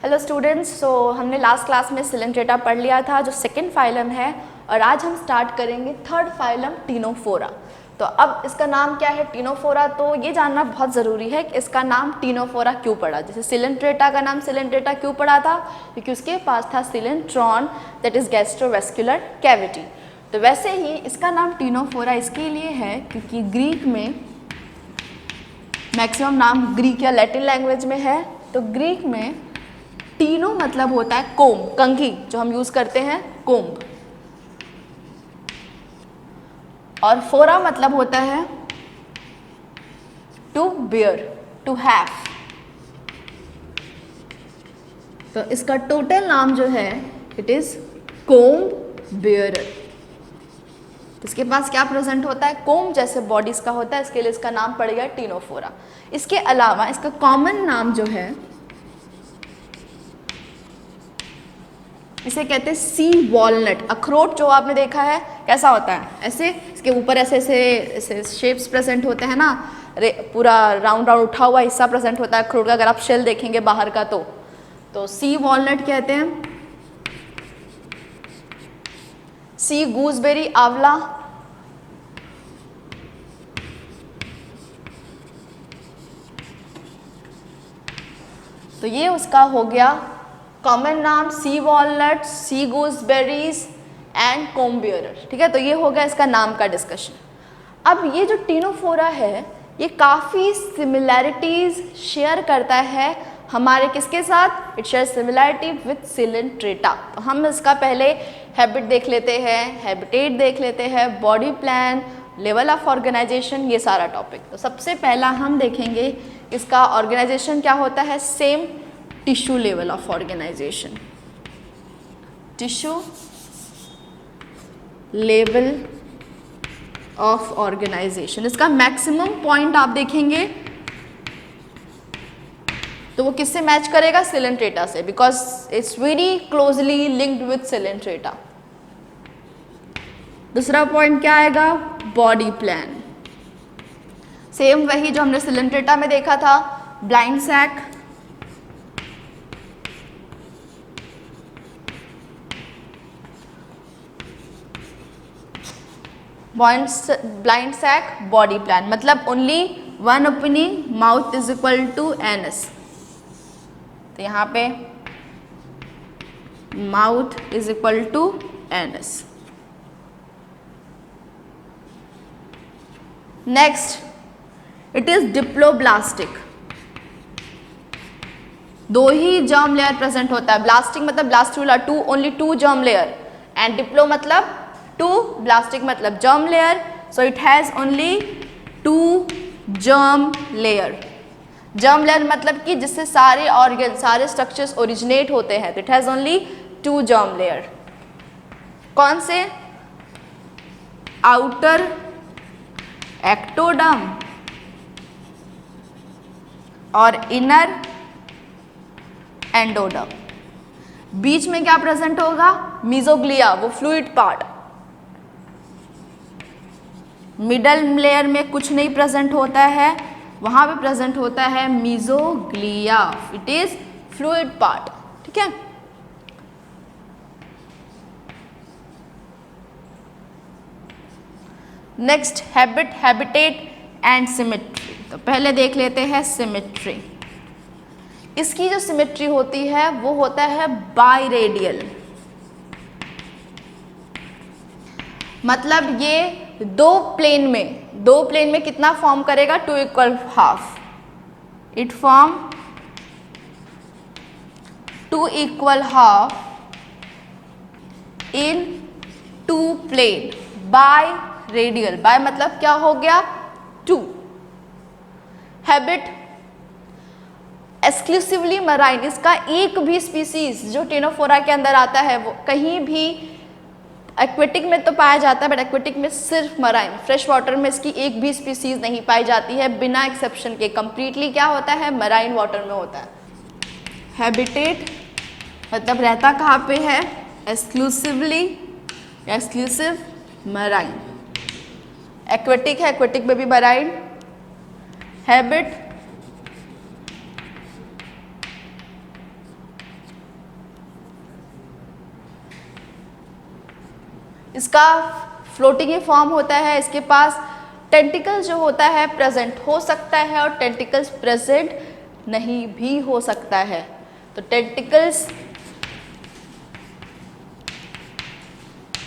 Hello students, सो हमने last class में Coelenterata पढ़ लिया था जो सेकंड फाइलम है, और आज हम स्टार्ट करेंगे थर्ड फाइलम टीनोफोरा। तो अब इसका नाम क्या है, टीनोफोरा। तो ये जानना बहुत ज़रूरी है कि इसका नाम टीनोफोरा क्यों पड़ा। जैसे सिलेंट्रेटा का नाम सिलेंट्रेटा क्यों पड़ा था, क्योंकि उसके पास था सिलेंट्रॉन, दैट इज़ गैस्ट्रोवेस्कुलर कैविटी। तो वैसे ही इसका नाम टीनोफोरा इसके लिए है क्योंकि ग्रीक में मैक्सिमम नाम ग्रीक या लैटिन लैंग्वेज में है। तो ग्रीक में टीनो मतलब होता है कोम्ब, कंघी जो हम यूज करते हैं, कोम्ब। और फोरा मतलब होता है टू बियर, टू हैव। तो इसका टोटल नाम जो है इट इज कोम्ब बियरर। इसके पास क्या प्रेजेंट होता है, कोम्ब जैसे बॉडीज का होता है, इसके लिए इसका नाम पड़ गया टीनोफोरा। इसके अलावा इसका कॉमन नाम जो है इसे कहते हैं सी वॉलनट। अखरोट जो आपने देखा है कैसा होता है, ऐसे इसके ऊपर ऐसे ऐसे शेप्स प्रेजेंट होते हैं ना, पूरा राउंड राउंड उठा हुआ हिस्सा प्रेजेंट होता है अखरोट का। अगर आप शेल देखेंगे बाहर का तो सी वॉलनट कहते हैं। सी गूसबेरी, आंवला। तो ये उसका हो गया common name, sea walnut, sea gooseberries and comb bearer. ठीक है, तो ये हो गया इसका नाम का डिस्कशन। अब ये जो टीनोफोरा है ये काफ़ी सिमिलैरिटीज शेयर करता है हमारे किसके साथ, it share similarity with Coelenterata. तो हम इसका पहले हैबिट देख लेते हैं, हैबिटेट देख लेते हैं, body plan, level of organisation, ये सारा टॉपिक। तो सबसे पहला हम देखेंगे इसका ऑर्गेनाइजेशन क्या होता है, same tissue level of organisation, tissue level of organisation. इसका मैक्सिमम पॉइंट आप देखेंगे तो वो किससे मैच करेगा, सिलेंट्रेटा से, because it's very closely linked with coelenterata. दूसरा पॉइंट क्या आएगा, बॉडी प्लान। सेम वही जो हमने सिलेंट्रेटा में देखा था, blind sac, blind sac, body plan. मतलब only one opening, mouth is equal to anus. तो यहाँ पे mouth is equal to anus. Next, it is diploblastic. दो ही जर्म लेयर प्रेजेंट होता है। ब्लास्टिक मतलब blastula, two, only two germ layer, and diplo मतलब टू, ब्लास्टिक मतलब germ layer. So it has only two germ layer. Germ layer मतलब कि जिससे सारे ऑर्गन, सारे स्ट्रक्चर्स ओरिजिनेट होते हैं। तो it has only two germ layer. कौन से, आउटर एक्टोडर्म और इनर एंडोडर्म। बीच में क्या प्रेजेंट होगा, मीजोग्लिया, वो फ्लूइड पार्ट। मिडल लेयर में कुछ नहीं प्रेजेंट होता है, वहां पे प्रेजेंट होता है mesoglea, it is fluid part. ठीक है, next habit, habitat and symmetry. तो पहले देख लेते हैं सिमेट्री। इसकी जो सिमेट्री होती है वो होता है बाइरेडियल। मतलब ये दो प्लेन में कितना फॉर्म करेगा, two equal half. It form two equal half in two plane by radial. By मतलब क्या हो गया, टू। Habit, exclusively marine. इसका एक भी स्पीसीज जो टीनोफोरा के अंदर आता है वो कहीं भी, एक्वेटिक में तो पाया जाता है बट एक्वेटिक में सिर्फ मराइन, फ्रेश वाटर में इसकी एक भी स्पीसीज नहीं पाई जाती है बिना एक्सेप्शन के। कंप्लीटली क्या होता है, मराइन वाटर में होता है। हैबिटेट मतलब रहता कहाँ पे है, एक्सक्लूसिवली, एक्सक्लूसिव मराइन। एक्वेटिक है, एक्वेटिक में भी मराइन। हैबिट इसका फ्लोटिंग ही फॉर्म होता है, इसके पास टेंटिकल जो होता है प्रेजेंट हो सकता है और टेंटिकल्स प्रेजेंट नहीं भी हो सकता है। तो टेंटिकल्स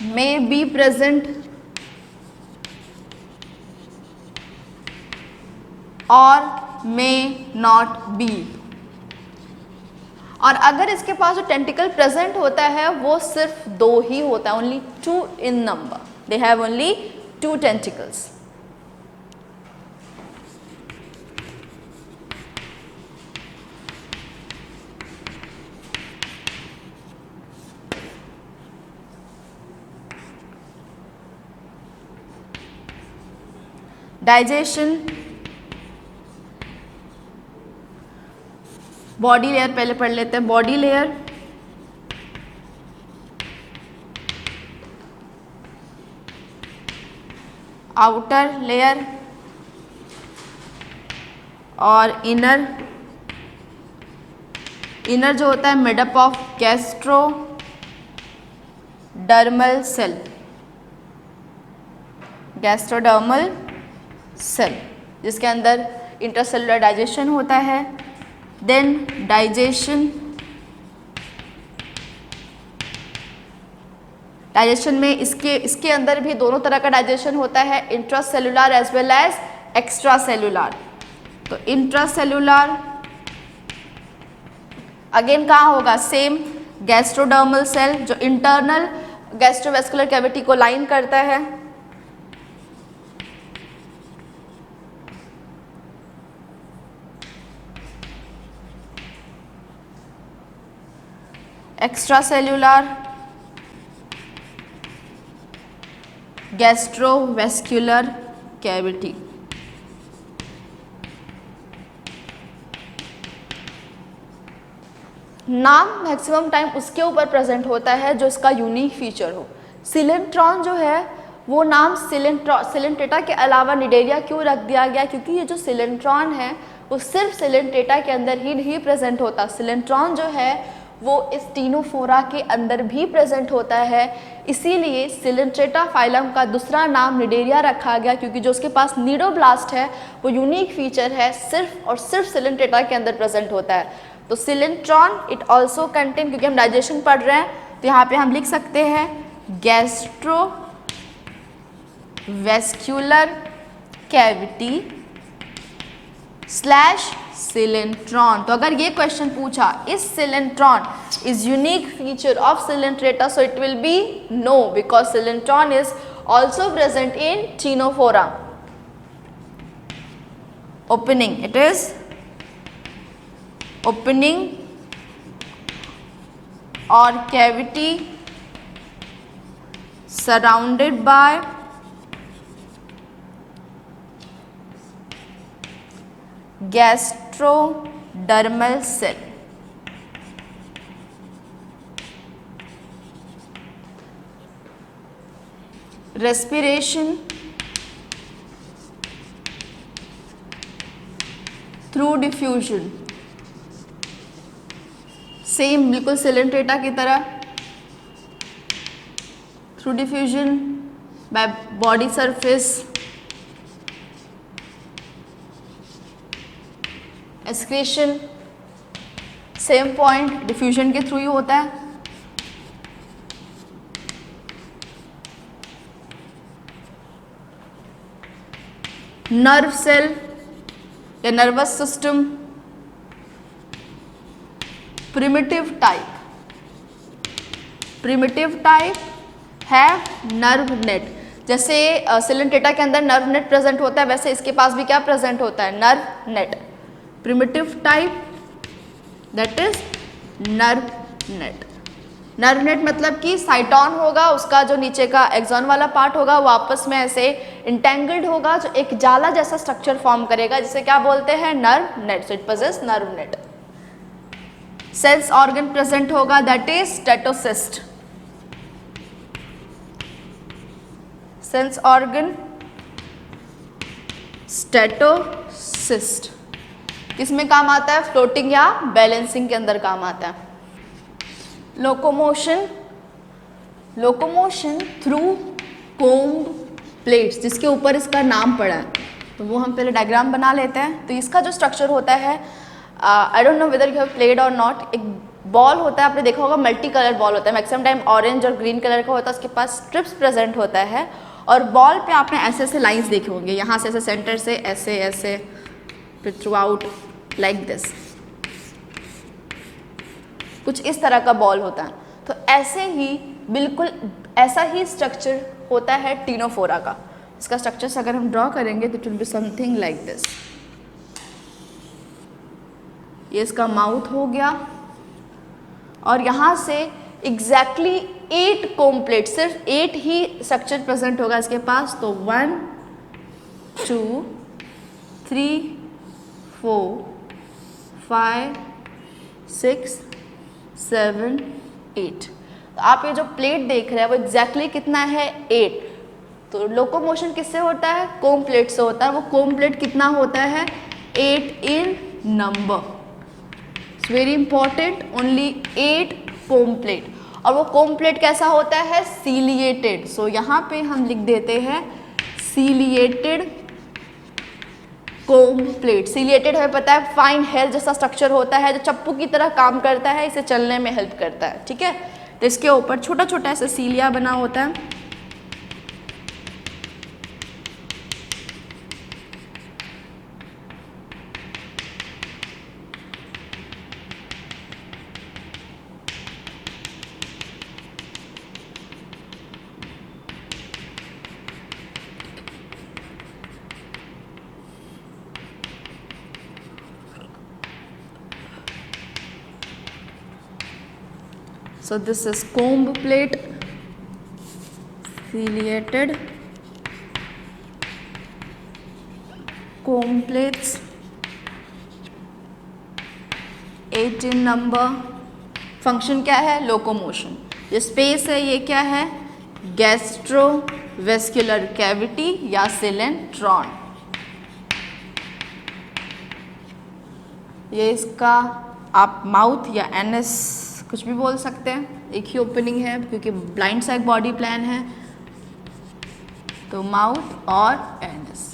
may be present और may not be। और अगर इसके पास जो टेंटिकल प्रेजेंट होता है वो सिर्फ 2 ही होता है, only 2 in number, they have only 2 tentacles. Digestion, body layer पहले पढ़ लेते हैं। बॉडी लेयर आउटर लेयर और इनर जो होता है made up of gastro dermal cell, gastrodermal cell, जिसके अंदर इंटरसेलुलर डाइजेशन होता है। देन डाइजेशन में इसके अंदर भी दोनों तरह का डाइजेशन होता है, intracellular as well as extra cellular. तो इंट्रासेलुलर अगेन कहाँ होगा, सेम गैस्ट्रोडर्मल सेल जो इंटरनल गैस्ट्रोवेस्कुलर कैविटी को लाइन करता है। Extra cellular gastrovascular cavity. नाम मैक्सिमम टाइम उसके ऊपर प्रेजेंट होता है जो इसका यूनिक फीचर हो। सिलेंट्रॉन जो है वो नाम सिलेंट्रेटा के अलावा निडेरिया क्यों रख दिया गया, क्योंकि ये जो सिलेंट्रॉन है वो सिर्फ सिलेंट्रेटा के अंदर ही नहीं प्रेजेंट होता। सिलेंट्रॉन जो है वो इस टीनोफोरा के अंदर भी प्रेजेंट होता है, इसीलिए सिलेंट्रेटा फाइलम का दूसरा नाम निडेरिया रखा गया, क्योंकि जो उसके पास नीडोब्लास्ट है वो यूनिक फीचर है, सिर्फ और सिर्फ सिलेंट्रेटा के अंदर प्रेजेंट होता है। तो सिलेंट्रॉन इट ऑल्सो कंटेन, क्योंकि हम डाइजेशन पढ़ रहे हैं तो यहाँ पे हम लिख सकते हैं गैस्ट्रोवेस्कुलर कैविटी स्लैश सिलेंट्रॉन। तो अगर ये क्वेश्चन पूछा is coelenteron is unique feature of coelenterata, so it will be no, because coelenteron is also present in ctenophora. Opening, it is opening और cavity surrounded by gastrodermal cell. Respiration through diffusion, same बिल्कुल coelenterata की तरह, through diffusion by body surface. Excretion same point, diffusion के थ्रू ही होता है। Nerve cell या nervous system primitive type have nerve net. जैसे सिलेंट्रेटा के अंदर नर्व नेट प्रेजेंट होता है, वैसे इसके पास भी क्या प्रेजेंट होता है, nerve net. Primitive type that is nerve net. Nerve net मतलब कि साइटॉन होगा, उसका जो नीचे का एक्सॉन वाला पार्ट होगा वो आपस में ऐसे इंटेंगल्ड होगा, जो एक जाला जैसा स्ट्रक्चर फॉर्म करेगा, जिसे क्या बोलते हैं, nerve net. So it possesses nerve net. Cells organ present होगा, that is statocyst. Cells organ statocyst किसमें काम आता है, फ्लोटिंग या बैलेंसिंग के अंदर काम आता है। Locomotion locomotion through comb plates, जिसके ऊपर इसका नाम पड़ा है, तो वो हम पहले डायग्राम बना लेते हैं। तो इसका जो स्ट्रक्चर होता है, I don't know whether you have played और नॉट, एक बॉल होता है, आपने देखा होगा मल्टी कलर बॉल होता है, मैक्सिमम टाइम ऑरेंज और ग्रीन कलर का होता है, उसके पास स्ट्रिप्स प्रेजेंट होता है, और बॉल पे आपने ऐसे ऐसे लाइंस देखे होंगे, यहाँ से ऐसे सेंटर से ऐसे ऐसे, फिर थ्रू आउट लाइक दिस, कुछ इस तरह का बॉल होता है। तो ऐसे ही बिल्कुल ऐसा ही स्ट्रक्चर होता है टीनोफोरा का। इसका स्ट्रक्चर अगर हम ड्रॉ करेंगे तो it will be something like this. ये इसका माउथ हो गया, और यहाँ से एग्जैक्टली 8 कोम प्लेट, सिर्फ 8 ही स्ट्रक्चर प्रेजेंट होगा इसके पास। तो 1 2 3 4 5 6 7 8। तो आप ये जो प्लेट देख रहे हैं वो एग्जैक्टली कितना है, 8। तो लोकोमोशन किससे होता है, कोम प्लेट से होता है। वो कोम प्लेट कितना होता है, 8 in number. It's very important, only 8 comb plate. और वो कोम प्लेट कैसा होता है, सीलिएटेड। सो यहाँ पे हम लिख देते हैं सीलिएटेड कोम प्लेट। सीलिएटेड हमें पता है फाइन हेयर जैसा स्ट्रक्चर होता है, जो चप्पू की तरह काम करता है, इसे चलने में हेल्प करता है, ठीक है। तो इसके ऊपर छोटा छोटा ऐसा सीलिया बना होता है। So this is comb plate, ciliated comb plates, 8 in number। Function क्या है, लोकोमोशन। ये स्पेस है, ये क्या है, गैस्ट्रोवेस्कुलर कैविटी या सिलेंट्रॉन। ये इसका आप माउथ या एनएस कुछ भी बोल सकते हैं, एक ही ओपनिंग है क्योंकि ब्लाइंड साइड बॉडी प्लान है। तो माउथ और एनएस।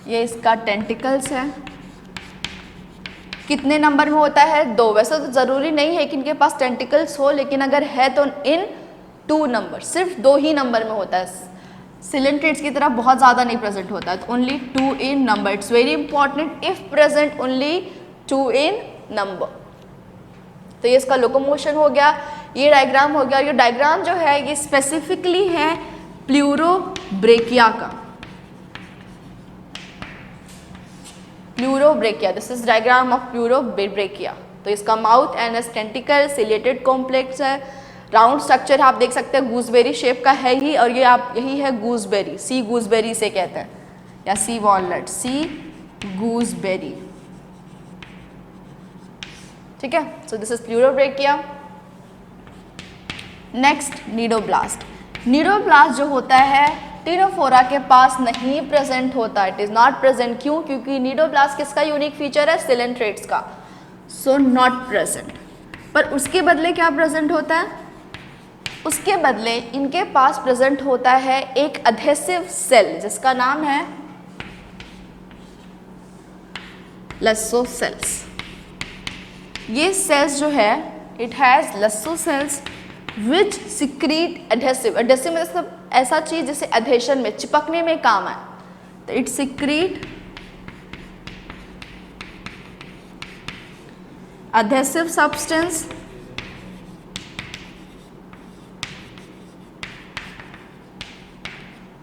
ये इसका टेंटिकल्स है, कितने नंबर में होता है, 2। वैसे तो ज़रूरी नहीं है कि इनके पास टेंटिकल्स हो, लेकिन अगर है तो इन 2 नंबर, सिर्फ 2 ही नंबर में होता है। सिलेंट्रेट्स की तरह बहुत ज़्यादा नहीं प्रेजेंट होता है, तो only 2 in number. It's very important, if present only 2 in number. तो ये इसका लोकोमोशन हो गया, ये डायग्राम हो गया। ये डायग्राम जो है ये स्पेसिफिकली है प्लूरोब्रेकिया का, pleurobrachia. This is diagram of pleurobrachia. तो इसका mouth and tentacle, ciliated complex है, राउंड स्ट्रक्चर आप देख सकते हैं, गूसबेरी शेप का है ही। और ये आप यही है गूसबेरी, सी गूसबेरी से कहते हैं, या सी वॉलनट, सी गूसबेरी, ठीक है। So this is pleurobrachia. Next cnidoblast. Cnidoblast जो होता है टीनोफोरा के पास नहीं प्रेजेंट होता, इट इज नॉट प्रेजेंट। क्यों? क्योंकि नीडोब्लास्ट किसका यूनिक फीचर है, सिलेंट्रेट्स का। So not present. पर उसके बदले क्या प्रेजेंट होता है, उसके बदले इनके पास प्रेजेंट होता है एक अधेसिव सेल जिसका नाम है लस्सो सेल्स। ये सेल्स जो है it has lasso cells which secrete adhesive. Adhesive मतलब ऐसा चीज जिसे एडहेशन में चिपकने में काम है। तो it secrete adhesive substance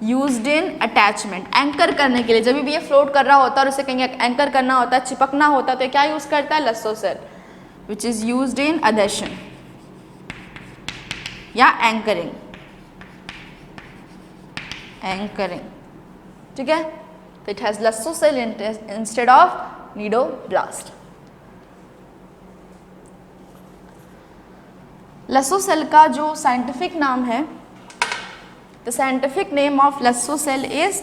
used in attachment, anchor करने के लिए। जब भी ये फ्लोट कर रहा होता है और उसे कहीं एंकर करना होता है, चिपकना होता है, तो क्या यूज करता है, lasso cell, which is used in adhesion या एंकरिंग, एंकरिंग, ठीक है। तो it has lasso cell instead of cnidoblast. Lasso cell का जो साइंटिफिक नाम है, the scientific name of lasso cell is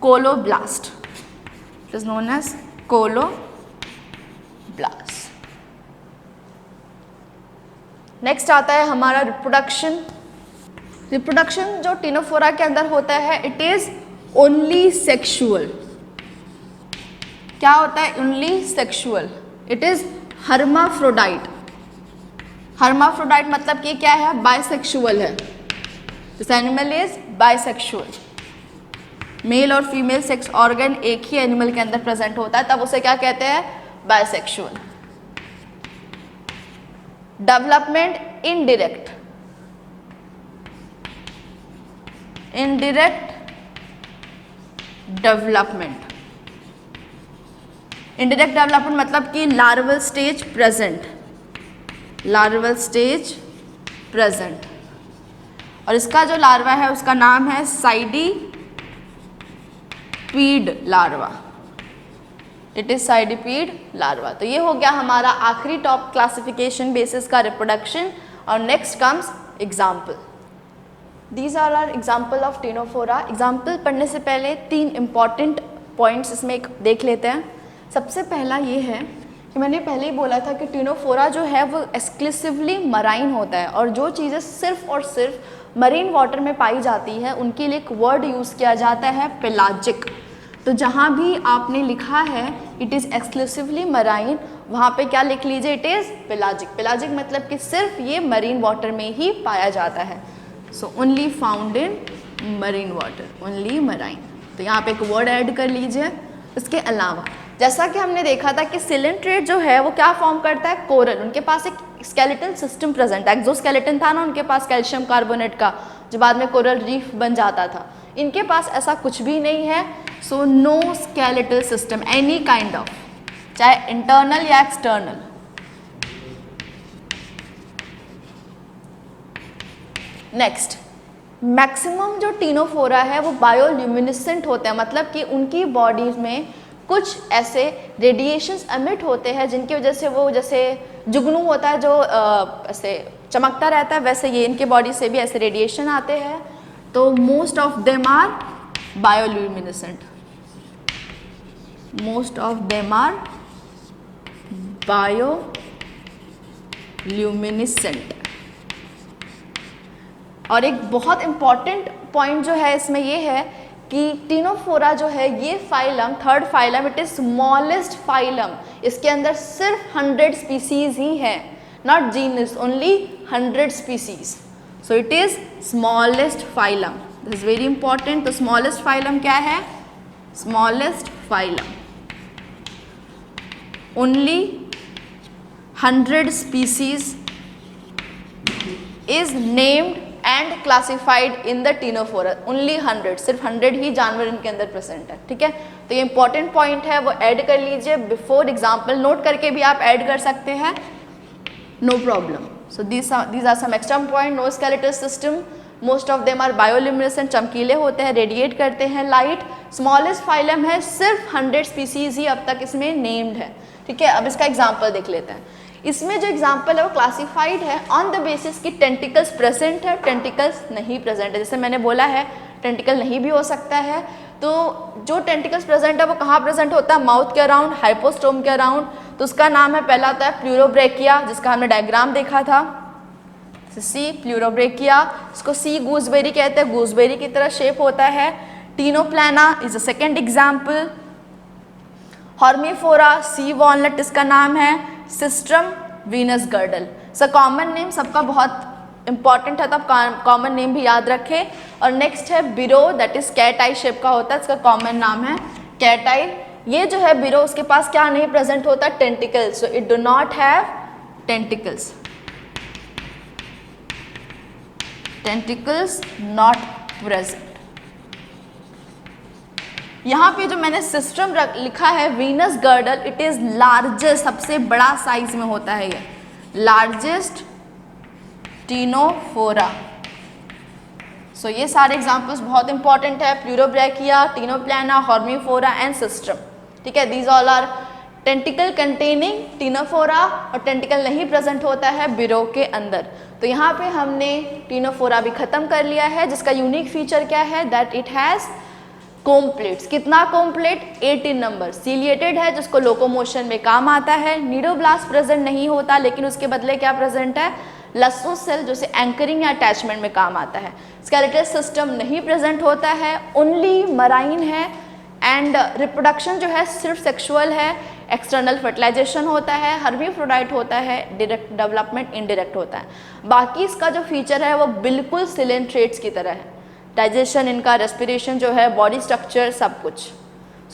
colloblast, it is known as colloblast. Next आता है हमारा रिप्रोडक्शन। रिप्रोडक्शन जो टिनोफोरा के अंदर होता है, इट इज ओनली सेक्सुअल। क्या होता है? Only sexual. It is hermaphrodite. Hermaphrodite मतलब कि क्या है? बाइसेक्सुअल है। This animal is bisexual. Male और फीमेल सेक्स ऑर्गन एक ही एनिमल के अंदर प्रेजेंट होता है, तब उसे क्या कहते हैं? Bisexual. Development indirect. Indirect development. Indirect development मतलब कि larval stage present, larval stage present. और इसका जो लार्वा है उसका नाम है cydippid larva. It is cydippid larva. तो ये हो गया हमारा आखिरी टॉप क्लासिफिकेशन बेसिस का रिप्रोडक्शन। और next comes example. These are are example of ctenophora. Example पढ़ने से पहले 3 इंपॉर्टेंट पॉइंट्स इसमें एक देख लेते हैं। सबसे पहला ये है कि मैंने पहले ही बोला था कि टिनोफोरा जो है वो एक्सक्लूसिवली मराइन होता है, और जो चीज़ें सिर्फ और सिर्फ मरीन वाटर में पाई जाती है उनके लिए एक वर्ड यूज़ किया जाता है पेलाजिक। तो जहाँ भी आपने लिखा है इट इज़ एक्सक्लूसिवली मराइन, वहाँ पे क्या लिख लीजिए? It is pelagic. पेलाजिक मतलब कि सिर्फ ये मरीन वाटर में ही पाया जाता है। So only found in marine water, only marine. तो यहाँ पे एक वर्ड ऐड कर लीजिए। इसके अलावा जैसा कि हमने देखा था कि सिलेंट्रेट जो है वो क्या फॉर्म करता है? कोरल। उनके पास एक स्केलेटल सिस्टम प्रेजेंट है। एक्सोस्केलेटन था ना उनके पास कैल्शियम कार्बोनेट का, जो बाद में कोरल रीफ बन जाता था। इनके पास ऐसा कुछ भी नहीं है। So no skeletal system any kind of, चाहे इंटरनल या एक्सटर्नल। नेक्स्ट, मैक्सिमम जो टिनोफोरा है वो बायोल्यूमिनेसेंट होते हैं, मतलब कि उनकी बॉडीज में कुछ ऐसे रेडिएशंस एमिट होते हैं जिनकी वजह से वो, जैसे जुगनू होता है जो ऐसे चमकता रहता है, वैसे ये इनके बॉडी से भी ऐसे रेडिएशन आते हैं। तो most of them are bioluminescent, most of them are bioluminescent. और एक बहुत इंपॉर्टेंट पॉइंट जो है इसमें ये है कि टिनोफोरा जो है ये phylum, third phylum, it is smallest phylum. इसके अंदर सिर्फ 100 स्पीसीज ही है, not genus, only 100 species. So it is smallest phylum, this is very important. तो स्मॉलेस्ट फाइलम क्या है? Smallest phylum, only 100 species is named and classified in the Ctenophora. Only 100, सिर्फ 100 ही जानवर इनके अंदर प्रेजेंट है। ठीक है, तो ये इंपॉर्टेंट पॉइंट है, वो ऐड कर लीजिए बिफोर एग्जाम्पल। नोट करके भी आप ऐड कर सकते हैं, no problem. So these are some extra point. No skeletal system, most of them are bioluminescent, चमकीले होते हैं, रेडिएट करते हैं लाइट। स्मॉलेस्ट फाइलम है, सिर्फ 100 स्पीसीज ही अब तक इसमें नेम्ड है। ठीक है, अब इसका एग्जाम्पल देख लेते हैं। इसमें जो एग्जाम्पल है वो क्लासिफाइड है ऑन द बेसिस कि टेंटिकल्स प्रेजेंट है, टेंटिकल्स नहीं प्रेजेंट है। जैसे मैंने बोला है टेंटिकल नहीं भी हो सकता है। तो जो टेंटिकल्स प्रेजेंट है वो कहाँ प्रेजेंट होता है? माउथ के अराउंड, हाइपोस्टोम के अराउंड। तो उसका नाम है, पहला होता है प्लूरोब्रेकिया, जिसका हमने डायग्राम देखा था, सी प्लूरोब्रेकिया। इसको सी गूसबेरी कहते हैं, गूसबेरी की तरह शेप होता है। Ctenoplana is a second example. Hormiphora, sea walnut इसका नाम है। Cestum venus girdle. So common name सबका बहुत इंपॉर्टेंट है, तो आप कॉमन नेम भी याद रखें। और नेक्स्ट है beroe, that is cat eye shape का होता है, इसका कॉमन नाम है कैट आई। ये जो है बिरो, उसके पास क्या नहीं प्रेजेंट होता? Tentacles. So it do not have tentacles, tentacles not present. यहाँ पे जो मैंने सिस्टम लिखा है Venus girdle, it is largest, सबसे बड़ा साइज में होता है ये, लार्जेस्ट टिनोफोरा। सो ये सारे एग्जांपल्स बहुत इंपॉर्टेंट है, pleurobrachia, ctenoplana, hormiphora and cestum. ठीक है, these all are tentacle containing ctenophora, और टेंटिकल नहीं प्रेजेंट होता है बिरो के अंदर। तो यहाँ पे हमने टीनोफोरा भी खत्म कर लिया है, जिसका यूनिक फीचर क्या है, that it has comb plates. कितना कोम प्लेट? 18 नंबर। सीलिएटेड है, जिसको लोकोमोशन में काम आता है। नीडोब्लास्ट प्रेजेंट नहीं होता, लेकिन उसके बदले क्या प्रेजेंट है, लस्सो सेल, जो से एंकरिंग या अटैचमेंट में काम आता है। स्केलेटल सिस्टम नहीं प्रेजेंट होता है, ओनली मराइन है, एंड रिप्रोडक्शन जो है सिर्फ सेक्सुअल है। एक्सटर्नल फर्टिलाइजेशन होता है, हर्मीफ्रोडाइट होता है, डायरेक्ट डेवलपमेंट इनडायरेक्ट होता है। बाकी इसका जो फीचर है वो बिल्कुल सिलेंट्रेट्स की तरह है, डाइजेशन इनका, रेस्पिरेशन जो है, बॉडी स्ट्रक्चर, सब कुछ।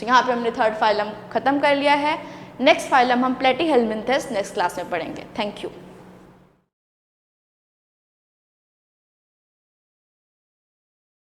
तो यहाँ पे हमने थर्ड फाइलम खत्म कर लिया है। नेक्स्ट फाइलम हम प्लेटीहेल्मिन्थेस नेक्स्ट क्लास में पढ़ेंगे। Thank you.